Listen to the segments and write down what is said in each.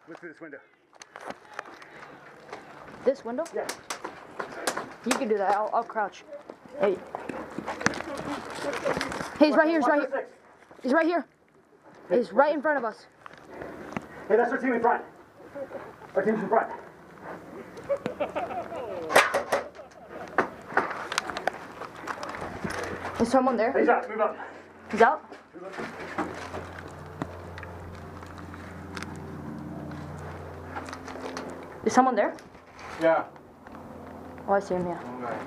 Look through this window. This window? Yeah. You can do that. I'll crouch. Hey. Hey, he's right here. He's right here. He's right here. He's right in front of us. Hey, that's our team in front. Our team's in front. Is someone there? He's out. Move up. He's out? Is someone there? Yeah. Oh, I see him, yeah. Okay.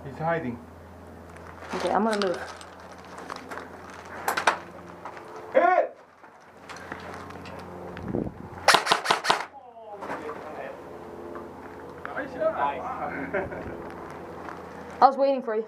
He's hiding. Okay, I'm gonna move. Hit! Nice shot. I was waiting for you.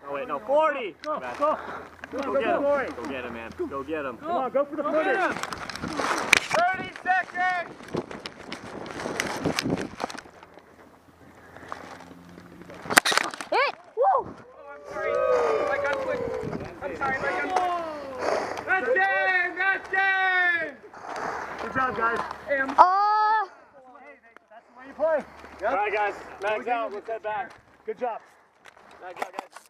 Oh wait, no, 40! Go, go. Go Get him. Go get him, man. Go get him. Come on, go for the footage. 30 seconds! Hit! Woo! I'm sorry, That's game! That's game! Good job, guys. Hey, That's the way you play. Alright guys, mags out, let's head back. Good job. Mags out, guys.